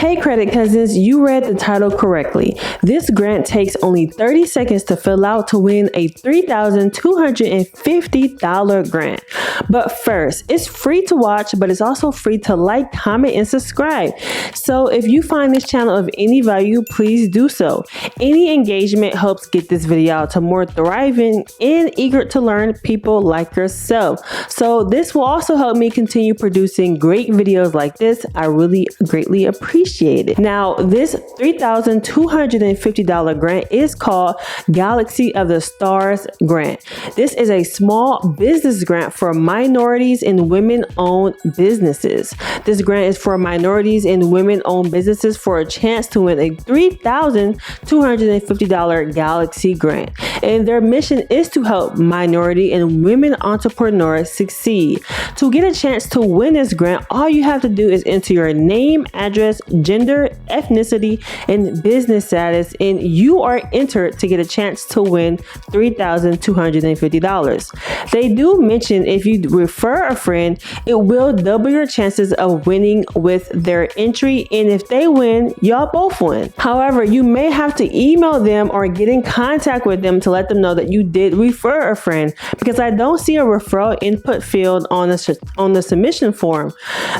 Hey credit cousins, you read the title correctly. This grant takes only 30 seconds to fill out to win a $3,250 grant. But first, it's free to watch, but it's also free to like, comment, and subscribe. So if you find this channel of any value, please do so. Any engagement helps get this video out to more thriving and eager to learn people like yourself. So this will also help me continue producing great videos like this. I really greatly appreciate it. Now, this $3,250 grant is called Galaxy of the Stars grant. This is a small business grant for minorities and women-owned businesses. This grant is for minorities and women-owned businesses for a chance to win a $3,250 Galaxy grant. And their mission is to help minority and women entrepreneurs succeed. To get a chance to win this grant, all you have to do is enter your name, address, gender, ethnicity, and business status, and you are entered to get a chance to win $3,250. They do mention if you refer a friend, it will double your chances of winning with their entry, and if they win, y'all both win. However, you may have to email them or get in contact with them to let them know that you did refer a friend, because I don't see a referral input field on the submission form.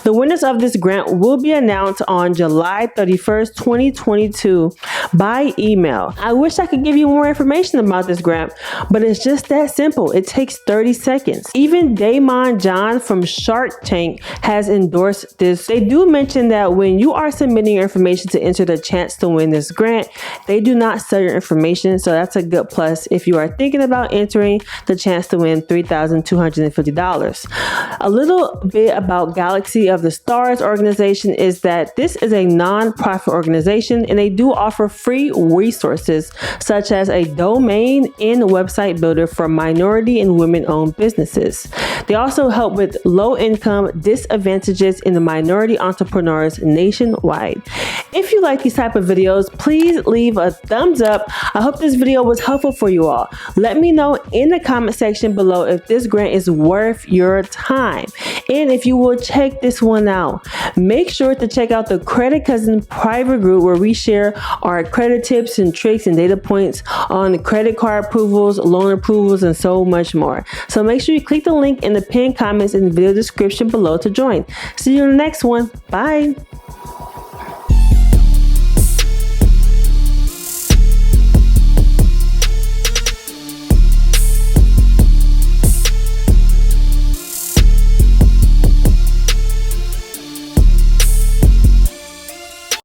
The winners of this grant will be announced on July 31st, 2022 by email. I wish I could give you more information about this grant, but it's just that simple. It takes 30 seconds. Even Damon John from Shark Tank has endorsed this. They do mention that when you are submitting your information to enter the chance to win this grant, they do not sell your information, so that's a good plus if you are thinking about entering the chance to win $3,250. A little bit about Galaxy of the Stars organization is that this is a non-profit organization, and they do offer free resources such as a domain and website builder for minority and women-owned businesses. They also help with low-income disadvantages in the minority entrepreneurs nationwide. If you like these type of videos, please leave a thumbs up. I hope this video was helpful for you all. Let me know in the comment section below if this grant is worth your time, and if you will check this one out. Make sure to check out the Credit Cousin private group where we share our credit tips and tricks and data points on credit card approvals, loan approvals, and so much more. So make sure you click the link in the pinned comments in the video description below to join. See you in the next one. Bye.